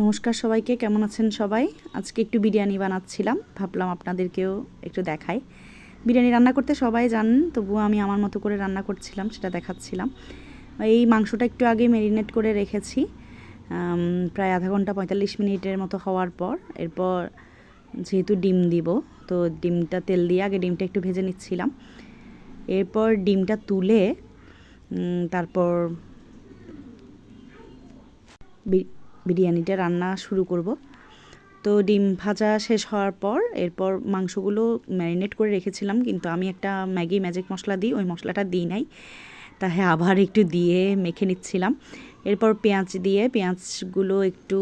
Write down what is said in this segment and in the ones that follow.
নমস্কার সবাইকে, কেমন আছেন সবাই? আজকে একটু বিরিয়ানি বানাচ্ছিলাম, ভাবলাম আপনাদেরকেও একটু দেখাই। বিরিয়ানি রান্না করতে সবাই জানেন, তবুও আমি আমার মতো করে রান্না করছিলাম, সেটা দেখাচ্ছিলাম। এই মাংসটা একটু আগে ম্যারিনেট করে রেখেছি, প্রায় আধা ঘন্টা 45 মিনিটের মতো হওয়ার পর। এরপর যেহেতু ডিম দিব, তো ডিমটা তেল দিয়ে আগে ডিমটা একটু ভেজে নিচ্ছিলাম। এরপর ডিমটা তুলে তারপর বিরিয়ানিটা রান্না শুরু করব। তো ডিম ভাজা শেষ হওয়ার পর এরপর মাংসগুলো ম্যারিনেট করে রেখেছিলাম, কিন্তু আমি একটা ম্যাগি ম্যাজিক মশলা দিই, ওই মশলাটা দিই নাই, তাই আবার একটু দিয়ে মেখে নিচ্ছিলাম। এরপর পেঁয়াজ দিয়ে পেঁয়াজগুলো একটু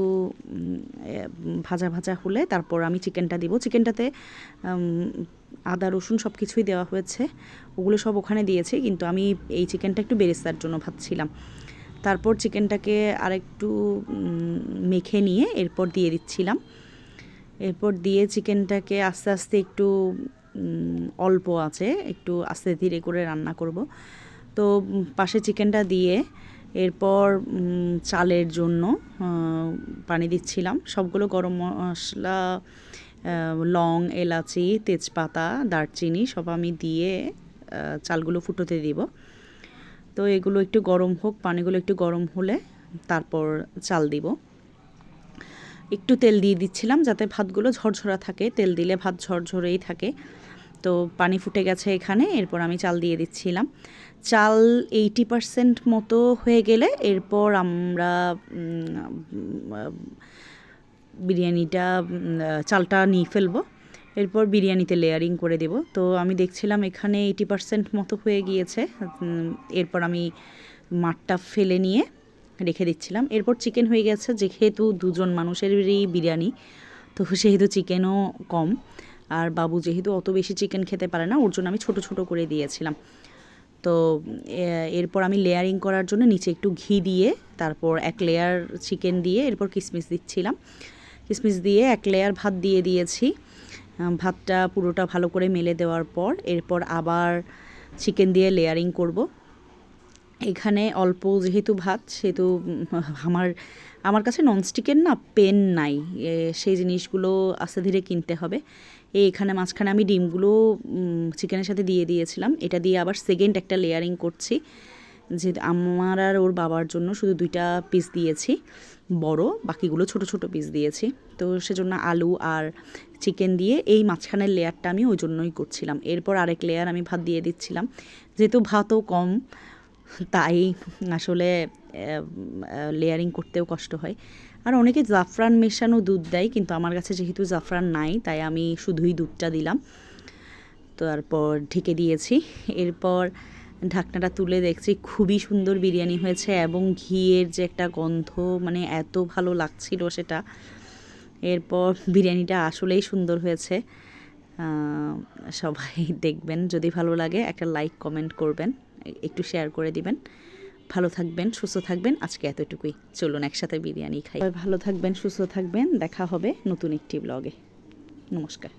ভাজা ভাজা হলে তারপর আমি চিকেনটা দিব। চিকেনটাতে আদা রসুন সব কিছুই দেওয়া হয়েছে, ওগুলো সব ওখানে দিয়েছি, কিন্তু আমি এই চিকেনটা একটু বেরেস্তার জন্য ভাবছিলাম। তারপর চিকেনটাকে আরেকটু মেখে নিয়ে এরপর দিয়ে দিচ্ছিলাম। এরপর দিয়ে চিকেনটাকে আস্তে আস্তে একটু অল্প আছে একটু আস্তে ধীরে করে রান্না করব। তো পাশে চিকেনটা দিয়ে এরপর চালের জন্য পানি দিচ্ছিলাম। সবগুলো গরম মশলা, লং, এলাচি, তেজপাতা, দারচিনি সব আমি দিয়ে চালগুলো ফুটোতে দিব। তো এগুলো একটু গরম হোক, পানিগুলো একটু গরম হলে তারপর চাল দিব। একটু তেল দিয়ে দিচ্ছিলাম যাতে ভাতগুলো ঝরঝরা থাকে, তেল দিলে ভাত ঝরঝরেই থাকে। তো পানি ফুটে গেছে এখানে, এরপর আমি চাল দিয়ে দিচ্ছিলাম। চাল 80% মতো হয়ে গেলে এরপর আমরা বিরিয়ানিটা চালটা নিয়ে ফেলবো। এরপর বিরিয়ানিতে লেয়ারিং করে দেব। তো আমি দেখছিলাম এখানে 80% মতো হয়ে গিয়েছে। এরপর আমি মাঠটা ফেলে নিয়ে রেখে দিচ্ছিলাম। এরপর চিকেন হয়ে গেছে, যেহেতু দুজন মানুষেরই বিরিয়ানি, তো সেহেতু চিকেনও কম, আর বাবু যেহেতু অত বেশি চিকেন খেতে পারে না, ওর জন্য আমি ছোট ছোট করে দিয়েছিলাম। তো এরপর আমি লেয়ারিং করার জন্য নিচে একটু ঘি দিয়ে তারপর এক লেয়ার চিকেন দিয়ে এরপর কিশমিশ দিচ্ছিলাম। কিশমিশ দিয়ে এক লেয়ার ভাত দিয়ে দিয়েছি। ভাতটা পুরোটা ভালো করে মেলে দেওয়ার পর এরপর আবার চিকেন দিয়ে লেয়ারিং করব। এখানে অল্প যেহেতু ভাত, সেহেতু আমার কাছে ননস্টিকের না পেন নাই, সেই জিনিসগুলো আস্তে ধীরে কিনতে হবে। এখানে মাঝখানে আমি ডিমগুলো চিকেনের সাথে দিয়ে দিয়েছিলাম। এটা দিয়ে আবার সেকেন্ড একটা লেয়ারিং করছি, যে আমার আর ওর বাবার জন্য শুধু 2টা পিস দিয়েছি বড়, বাকিগুলো ছোট ছোট পিস দিয়েছি। তো সেজন্য আলু আর চিকেন দিয়ে এই মাঝখানের লেয়ারটা আমি ওই জন্যই করছিলাম। এরপর আরেক লেয়ার আমি ভাত দিয়ে দিচ্ছিলাম, যেহেতু ভাতও কম তাই আসলে লেয়ারিং করতেও কষ্ট হয়। আর অনেকে জাফরান মেশানো দুধ দেয়, কিন্তু আমার কাছে যেহেতু জাফরান নাই তাই আমি শুধুই দুধটা দিলাম। তারপর ঢেকে দিয়েছি। এরপর ঢাকনাটা তুলে দেখছি খুবই সুন্দর বিরিয়ানি হয়েছে, এবং ঘিয়ের যে একটা গন্ধ, মানে এত ভালো লাগছিল সেটা। এরপর বিরিয়ানিটা আসলেই সুন্দর হয়েছে। সবাই দেখবেন, যদি ভালো লাগে একটা লাইক কমেন্ট করবেন, একটু শেয়ার করে দিবেন। ভালো থাকবেন, সুস্থ থাকবেন। আজকে এতটুকুই, চলুন একসাথে বিরিয়ানি খাই। ভালো থাকবেন, সুস্থ থাকবেন, দেখা হবে নতুন একটি ব্লগে। নমস্কার।